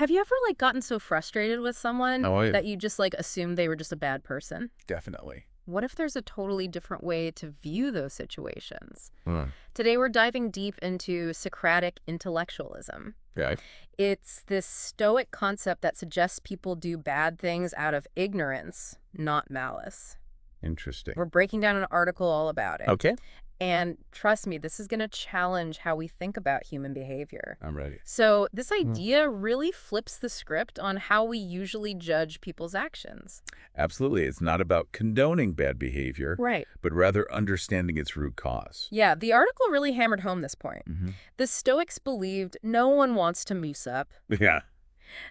Have you ever, like, gotten so frustrated with someone Oh, yeah. that you just, like, assumed they were just a bad person? Definitely. What if there's a totally different way to view those situations? Hmm. Today, we're diving deep into Socratic intellectualism. Okay. It's this Stoic concept that suggests people do bad things out of ignorance, not malice. Interesting. We're breaking down an article all about it. Okay. And trust me, this is going to challenge how we think about human behavior. I'm ready. So this idea really flips the script on how we usually judge people's actions. Absolutely. It's not about condoning bad behavior, Right. but rather understanding its root cause. Yeah, the article really hammered home this point. Mm-hmm. The Stoics believed no one wants to moose up. Yeah.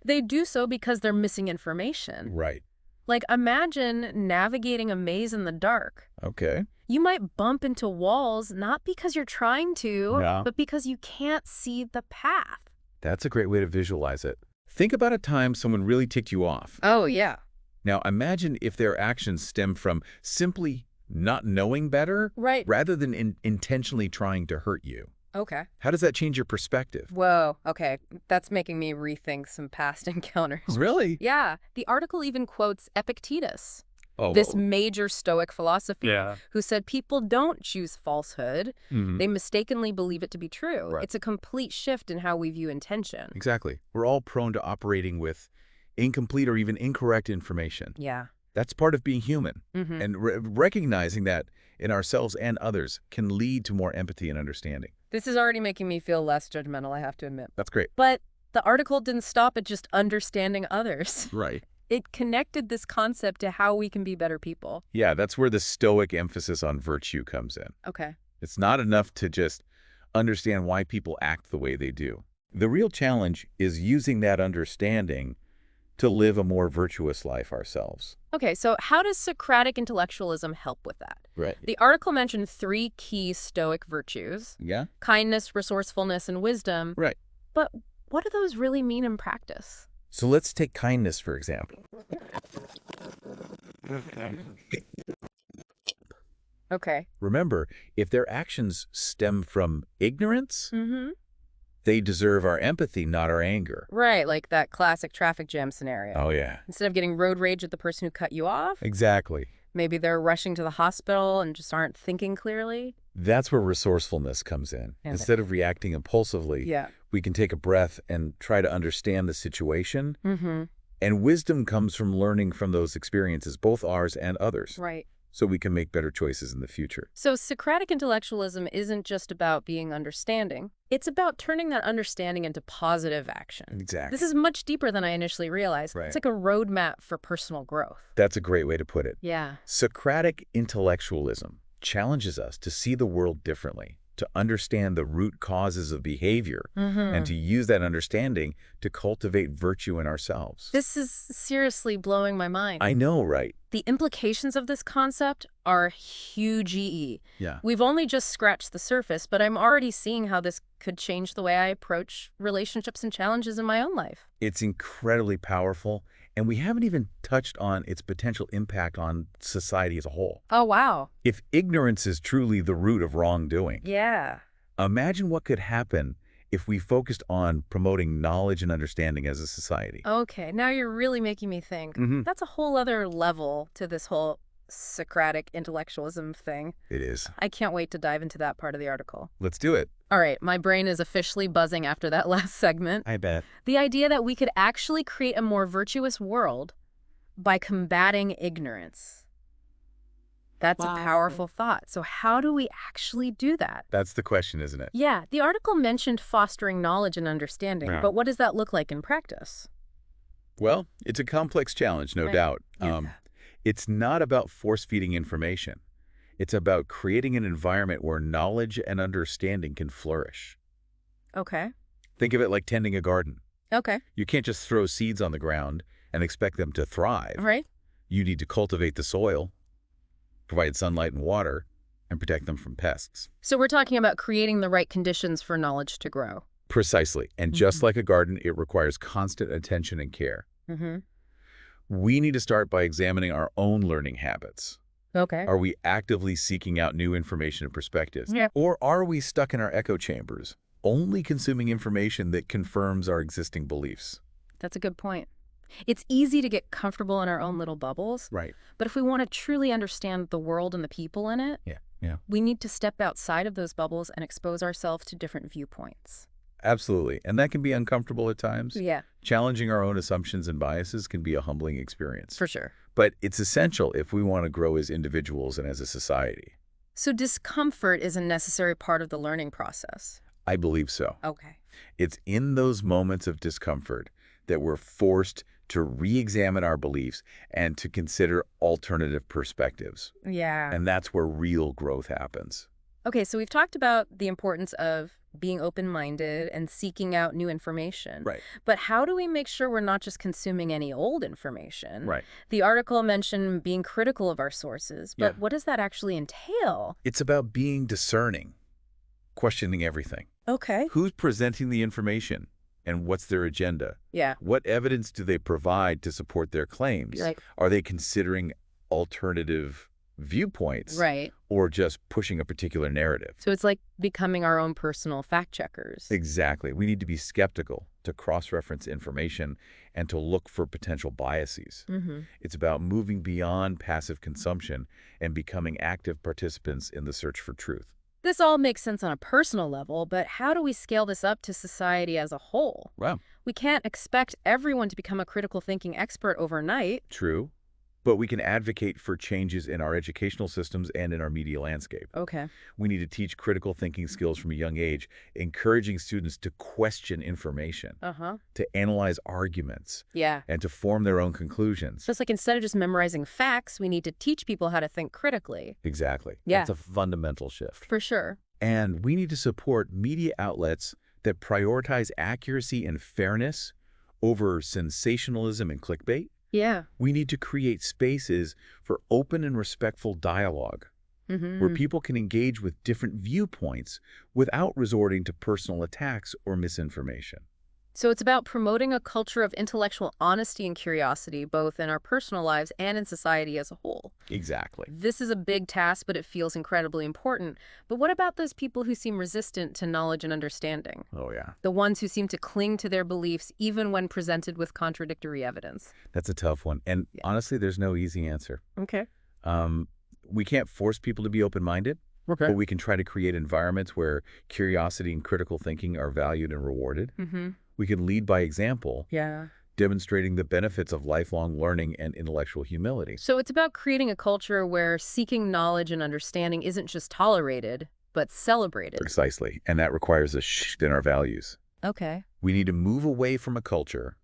They do so because they're missing information. Right. Like, imagine navigating a maze in the dark. Okay. You might bump into walls not because you're trying to, Yeah. but because you can't see the path. That's a great way to visualize it. Think about a time someone really ticked you off. Oh, yeah. Now, imagine if their actions stem from simply not knowing better Right. rather than intentionally trying to hurt you. Okay. How does that change your perspective? Whoa, okay. That's making me rethink some past encounters. Really? Yeah, the article even quotes Epictetus, Oh, this major Stoic philosopher, yeah. who said people don't choose falsehood. Mhm. They mistakenly believe it to be true. Right. It's a complete shift in how we view intention. Exactly. We're all prone to operating with incomplete or even incorrect information. Yeah. That's part of being human. Mm-hmm. And recognizing that in ourselves and others can lead to more empathy and understanding. This is already making me feel less judgmental, I have to admit. That's great. But the article didn't stop at just understanding others. Right. It connected this concept to how we can be better people. Yeah, that's where the Stoic emphasis on virtue comes in. Okay. It's not enough to just understand why people act the way they do. The real challenge is using that understanding to live a more virtuous life ourselves. Okay, so how does Socratic intellectualism help with that? Right. The article mentioned 3 key Stoic virtues: Yeah? kindness, resourcefulness, and wisdom. Right. But what do those really mean in practice? So let's take kindness, for example. Okay. Remember, if their actions stem from ignorance, Mm-hmm. they deserve our empathy, not our anger. Right, like that classic traffic jam scenario. Oh, yeah. Instead of getting road rage at the person who cut you off, Exactly. maybe they're rushing to the hospital and just aren't thinking clearly. That's where resourcefulness comes in. And Instead of reacting impulsively, Yeah. we can take a breath and try to understand the situation. Mm-hmm. And wisdom comes from learning from those experiences, both ours and others, Right. so we can make better choices in the future. So Socratic intellectualism isn't just about being understanding. It's about turning that understanding into positive action. Exactly. This is much deeper than I initially realized. Right. It's like a roadmap for personal growth. That's a great way to put it. Yeah. Socratic intellectualism challenges us to see the world differently, to understand the root causes of behavior, and to use that understanding to cultivate virtue in ourselves. This is seriously blowing my mind. I know, right? The implications of this concept are huge. Yeah. We've only just scratched the surface, but I'm already seeing how this could change the way I approach relationships and challenges in my own life. It's incredibly powerful, and we haven't even touched on its potential impact on society as a whole. Oh, wow. If ignorance is truly the root of wrongdoing, Yeah. imagine what could happen if we focused on promoting knowledge and understanding as a society. Okay, now you're really making me think. Mhm. That's a whole other level to this whole Socratic intellectualism thing. It is. I can't wait to dive into that part of the article. Let's do it. All right, my brain is officially buzzing after that last segment. I bet. The idea that we could actually create a more virtuous world by combating ignorance. That's a powerful thought. So how do we actually do that? That's the question, isn't it? Yeah, the article mentioned fostering knowledge and understanding, Yeah. but what does that look like in practice? Well, it's a complex challenge, no Right. doubt. Yeah. It's not about force-feeding information. It's about creating an environment where knowledge and understanding can flourish. Okay. Think of it like tending a garden. Okay. You can't just throw seeds on the ground and expect them to thrive. Right. You need to cultivate the soil, provide sunlight and water, and protect them from pests. So we're talking about creating the right conditions for knowledge to grow. Precisely. And just like a garden, it requires constant attention and care. Mm-hmm. We need to start by examining our own learning habits. Okay. Are we actively seeking out new information and perspectives? Yeah. Or are we stuck in our echo chambers, only consuming information that confirms our existing beliefs? That's a good point. It's easy to get comfortable in our own little bubbles, Right. but if we want to truly understand the world and the people in it, Yeah. we need to step outside of those bubbles and expose ourselves to different viewpoints. Absolutely. And that can be uncomfortable at times. Yeah, Challenging our own assumptions and biases can be a humbling experience. for sure. But it's essential if we want to grow as individuals and as a society. So discomfort is a necessary part of the learning process. I believe so. Okay. It's in those moments of discomfort that we're forced to re-examine our beliefs and to consider alternative perspectives. Yeah. And that's where real growth happens. Okay, so we've talked about the importance of being open-minded and seeking out new information. Right. But how do we make sure we're not just consuming any old information? Right. The article mentioned being critical of our sources, but Yeah. what does that actually entail? It's about being discerning, questioning everything. Okay. Who's presenting the information and what's their agenda? Yeah. What evidence do they provide to support their claims? Like, Are they considering alternative viewpoints? right. Or just pushing a particular narrative? So it's like becoming our own personal fact checkers. Exactly. We need to be skeptical, to cross-reference information, and to look for potential biases. Mm-hmm. It's about moving beyond passive consumption and becoming active participants in the search for truth. This all makes sense on a personal level, but how do we scale this up to society as a whole? Wow. We can't expect everyone to become a critical thinking expert overnight. True. But we can advocate for changes in our educational systems and in our media landscape. Okay. We need to teach critical thinking skills from a young age, encouraging students to question information, Uh-huh. to analyze arguments, Yeah. and to form their own conclusions. So it's like instead of just memorizing facts, we need to teach people how to think critically. Exactly. Yeah. That's a fundamental shift. For sure. And we need to support media outlets that prioritize accuracy and fairness over sensationalism and clickbait. Yeah. We need to create spaces for open and respectful dialogue Mm-hmm. where people can engage with different viewpoints without resorting to personal attacks or misinformation. So it's about promoting a culture of intellectual honesty and curiosity, both in our personal lives and in society as a whole. Exactly. This is a big task, but it feels incredibly important. But what about those people who seem resistant to knowledge and understanding? Oh, yeah. The ones who seem to cling to their beliefs even when presented with contradictory evidence. That's a tough one. And honestly, there's no easy answer. Okay. We can't force people to be open-minded, but we can try to create environments where curiosity and critical thinking are valued and rewarded. Mm-hmm. We can lead by example, Yeah. demonstrating the benefits of lifelong learning and intellectual humility. So it's about creating a culture where seeking knowledge and understanding isn't just tolerated, but celebrated. Precisely. And that requires a shift in our values. Okay. We need to move away from a culture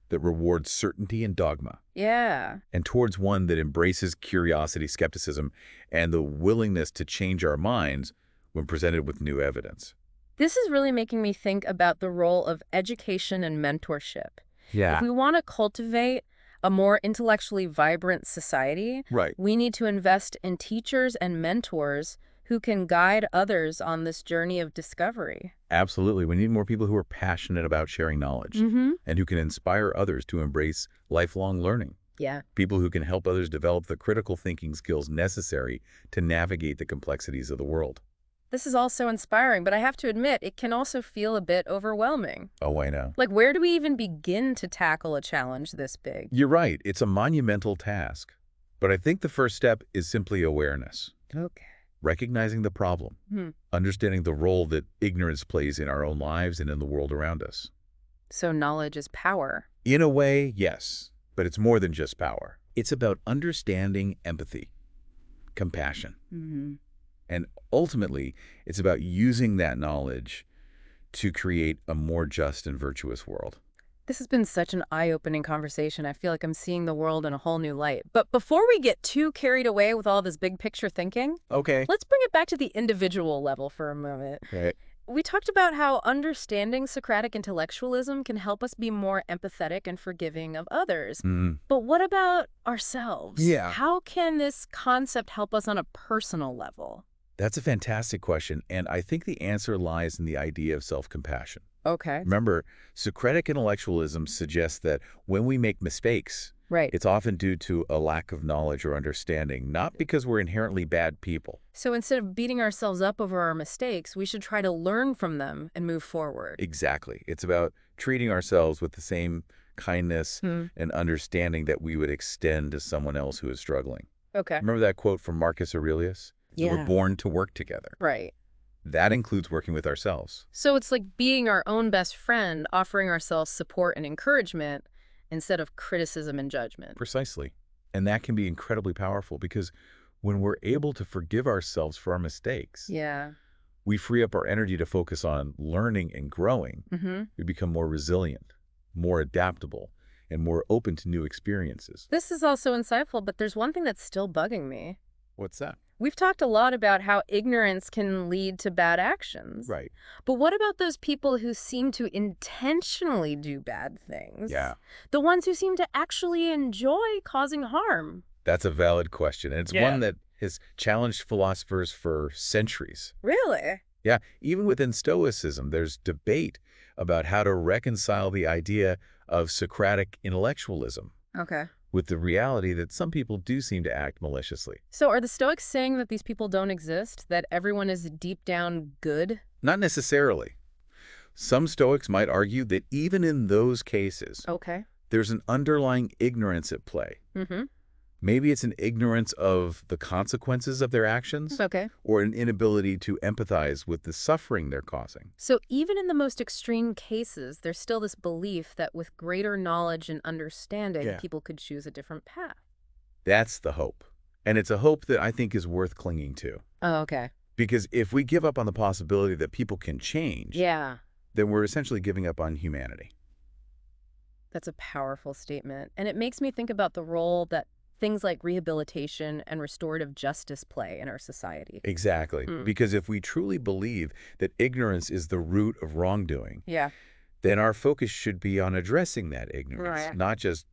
that rewards certainty and dogma Yeah. and towards one that embraces curiosity, skepticism, and the willingness to change our minds when presented with new evidence. This is really making me think about the role of education and mentorship. If we want to cultivate a more intellectually vibrant society, Right. we need to invest in teachers and mentors who can guide others on this journey of discovery. Absolutely. We need more people who are passionate about sharing knowledge Mm-hmm. and who can inspire others to embrace lifelong learning. Yeah. People who can help others develop the critical thinking skills necessary to navigate the complexities of the world. This is all so inspiring, but I have to admit, it can also feel a bit overwhelming. Oh, I know. Like, where do we even begin to tackle a challenge this big? You're right. It's a monumental task. But I think the first step is simply awareness. Okay. Recognizing the problem. Understanding the role that ignorance plays in our own lives and in the world around us. So knowledge is power. In a way, yes. But it's more than just power. It's about understanding empathy, compassion. Mm-hmm. And ultimately, it's about using that knowledge to create a more just and virtuous world. This has been such an eye-opening conversation. I feel like I'm seeing the world in a whole new light. But before we get too carried away with all this big picture thinking, Okay. let's bring it back to the individual level for a moment. Right. We talked about how understanding Socratic intellectualism can help us be more empathetic and forgiving of others. But what about ourselves? Yeah. How can this concept help us on a personal level? That's a fantastic question, and I think the answer lies in the idea of self-compassion. Okay. Remember, Socratic intellectualism suggests that when we make mistakes, Right. it's often due to a lack of knowledge or understanding, not because we're inherently bad people. So instead of beating ourselves up over our mistakes, we should try to learn from them and move forward. Exactly. It's about treating ourselves with the same kindness, and understanding that we would extend to someone else who is struggling. Okay. Remember that quote from Marcus Aurelius? Yeah. We're born to work together. Right. That includes working with ourselves. So it's like being our own best friend, offering ourselves support and encouragement instead of criticism and judgment. Precisely. And that can be incredibly powerful because when we're able to forgive ourselves for our mistakes, Yeah. we free up our energy to focus on learning and growing. We become more resilient, more adaptable, and more open to new experiences. This is also insightful, but there's one thing that's still bugging me. What's that? We've talked a lot about how ignorance can lead to bad actions. Right. But what about those people who seem to intentionally do bad things? Yeah. The ones who seem to actually enjoy causing harm? That's a valid question, and it's one that has challenged philosophers for centuries. Really? Yeah, even within Stoicism, there's debate about how to reconcile the idea of Socratic intellectualism Okay. with the reality that some people do seem to act maliciously. So are the Stoics saying that these people don't exist, that everyone is deep down good? Not necessarily. Some Stoics might argue that even in those cases, Okay. there's an underlying ignorance at play. Maybe it's an ignorance of the consequences of their actions, Okay. or an inability to empathize with the suffering they're causing. So even in the most extreme cases, there's still this belief that with greater knowledge and understanding, people could choose a different path. That's the hope. And it's a hope that I think is worth clinging to. Oh, okay. Because if we give up on the possibility that people can change, then we're essentially giving up on humanity. That's a powerful statement. And it makes me think about the role that things like rehabilitation and restorative justice play in our society. Exactly. Because if we truly believe that ignorance is the root of wrongdoing, then our focus should be on addressing that ignorance, not just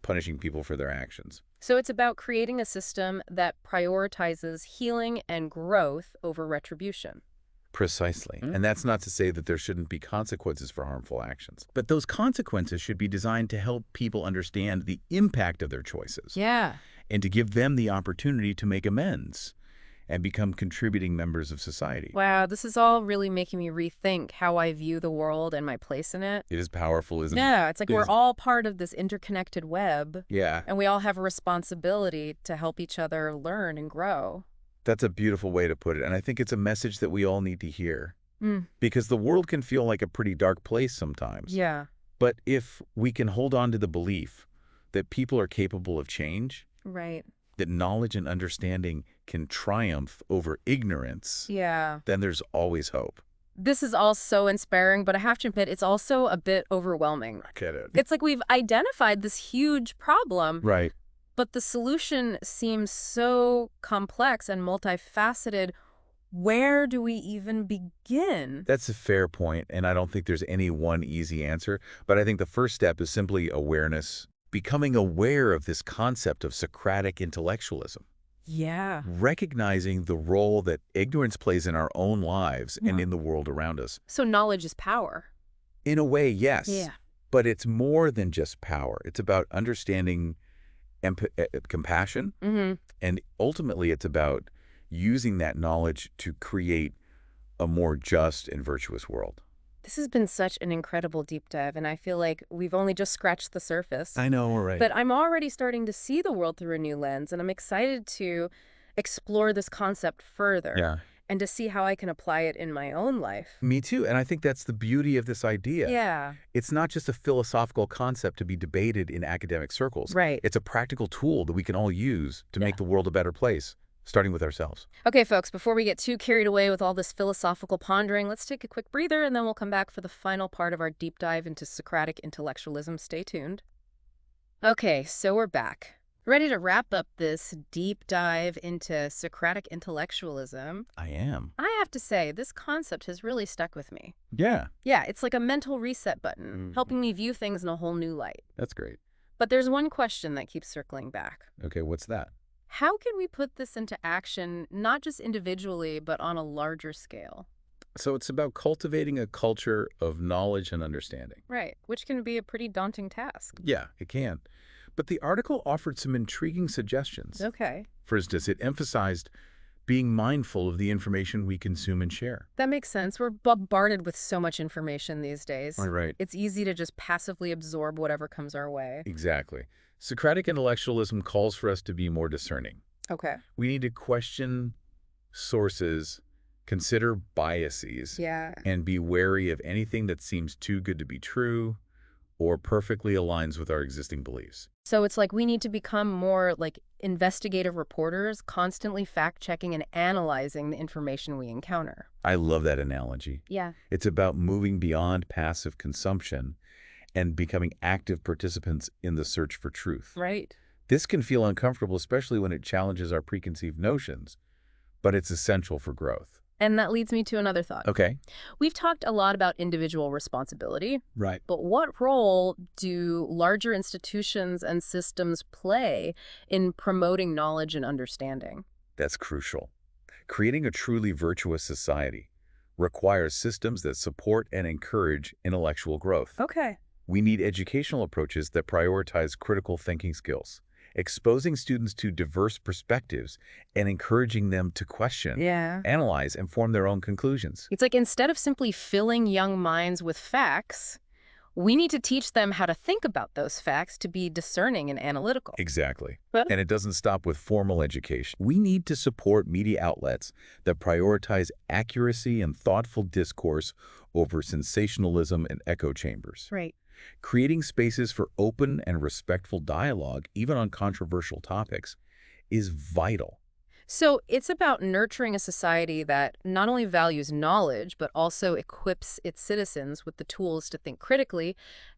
punishing people for their actions. So it's about creating a system that prioritizes healing and growth over retribution. Precisely. And that's not to say that there shouldn't be consequences for harmful actions. But those consequences should be designed to help people understand the impact of their choices. And to give them the opportunity to make amends and become contributing members of society. Wow, this is all really making me rethink how I view the world and my place in it. It is powerful, isn't it? Yeah, it's like we're all part of this interconnected web. Yeah. And we all have a responsibility to help each other learn and grow. That's a beautiful way to put it, and I think it's a message that we all need to hear. Because the world can feel like a pretty dark place sometimes. But if we can hold on to the belief that people are capable of change, that knowledge and understanding can triumph over ignorance, then there's always hope. This is all so inspiring, but I have to admit, it's also a bit overwhelming. I get it. It's like we've identified this huge problem. Right. But the solution seems so complex and multifaceted. Where do we even begin? That's a fair point, and I don't think there's any one easy answer. But I think the first step is simply awareness, becoming aware of this concept of Socratic intellectualism. Recognizing the role that ignorance plays in our own lives and in the world around us. So knowledge is power. In a way, yes. But it's more than just power. It's about understanding compassion, and ultimately it's about using that knowledge to create a more just and virtuous world. This has been such an incredible deep dive, and I feel like we've only just scratched the surface. I know, right. But I'm already starting to see the world through a new lens, and I'm excited to explore this concept further. And to see how I can apply it in my own life. Me too, and I think that's the beauty of this idea. It's not just a philosophical concept to be debated in academic circles. It's a practical tool that we can all use to make the world a better place, starting with ourselves. Okay, folks, before we get too carried away with all this philosophical pondering, let's take a quick breather, and then we'll come back for the final part of our deep dive into Socratic intellectualism. Stay tuned. Okay, so we're back. Ready to wrap up this deep dive into Socratic intellectualism? I am. I have to say, this concept has really stuck with me. Yeah, it's like a mental reset button, helping me view things in a whole new light. that's great. But there's one question that keeps circling back. Okay, what's that? How can we put this into action, not just individually, but on a larger scale? So it's about cultivating a culture of knowledge and understanding. Right, which can be a pretty daunting task. Yeah, it can. But the article offered some intriguing suggestions. Okay. For instance, it emphasized being mindful of the information we consume and share. That makes sense. We're bombarded with so much information these days. Right. It's easy to just passively absorb whatever comes our way. Exactly. Socratic intellectualism calls for us to be more discerning. Okay. We need to question sources, consider biases, Yeah. and be wary of anything that seems too good to be true or perfectly aligns with our existing beliefs. So it's like we need to become more like investigative reporters, constantly fact-checking and analyzing the information we encounter. I love that analogy. Yeah. It's about moving beyond passive consumption and becoming active participants in the search for truth. Right. This can feel uncomfortable, especially when it challenges our preconceived notions, but it's essential for growth. And that leads me to another thought. Okay. We've talked a lot about individual responsibility, Right. but what role do larger institutions and systems play in promoting knowledge and understanding? That's crucial. Creating a truly virtuous society requires systems that support and encourage intellectual growth. Okay. We need educational approaches that prioritize critical thinking skills, exposing students to diverse perspectives and encouraging them to question, Yeah. analyze, and form their own conclusions. It's like instead of simply filling young minds with facts, we need to teach them how to think about those facts to be discerning and analytical. Exactly. Huh? And it doesn't stop with formal education. We need to support media outlets that prioritize accuracy and thoughtful discourse over sensationalism and echo chambers. Right. Creating spaces for open and respectful dialogue, even on controversial topics, is vital. So it's about nurturing a society that not only values knowledge, but also equips its citizens with the tools to think critically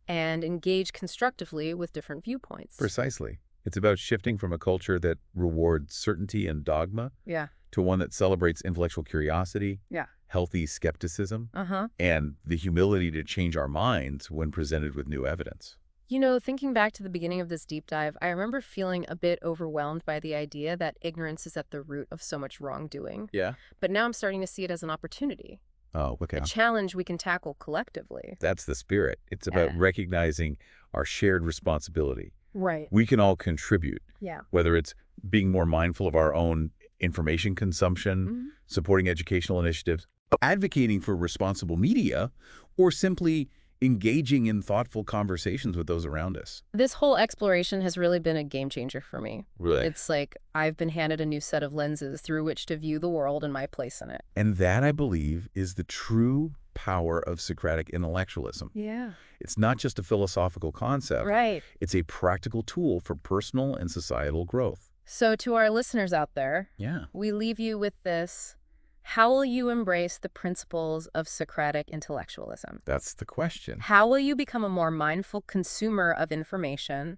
and engage constructively with different viewpoints. Precisely. It's about shifting from a culture that rewards certainty and dogma Yeah. to one that celebrates intellectual curiosity, Yeah. healthy skepticism, Uh-huh. and the humility to change our minds when presented with new evidence. You know, thinking back to the beginning of this deep dive, I remember feeling a bit overwhelmed by the idea that ignorance is at the root of so much wrongdoing. Yeah. But now I'm starting to see it as an opportunity, Oh, okay. a challenge we can tackle collectively. That's the spirit. It's about Yeah. recognizing our shared responsibility. Right. We can all contribute, Yeah. whether it's being more mindful of our own information consumption, Mhm. supporting educational initiatives, advocating for responsible media, or simply engaging in thoughtful conversations with those around us. This whole exploration has really been a game changer for me. Really. It's like I've been handed a new set of lenses through which to view the world and my place in it. And that, I believe, is the true power of Socratic intellectualism. Yeah. It's not just a philosophical concept. Right. It's a practical tool for personal and societal growth. So to our listeners out there, Yeah. we leave you with this. How will you embrace the principles of Socratic intellectualism? That's the question. How will you become a more mindful consumer of information,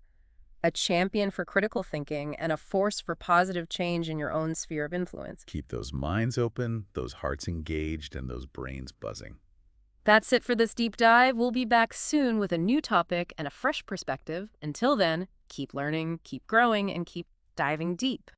a champion for critical thinking, and a force for positive change in your own sphere of influence? Keep those minds open, those hearts engaged, and those brains buzzing. That's it for this deep dive. We'll be back soon with a new topic and a fresh perspective. Until then, keep learning, keep growing, and keep diving deep.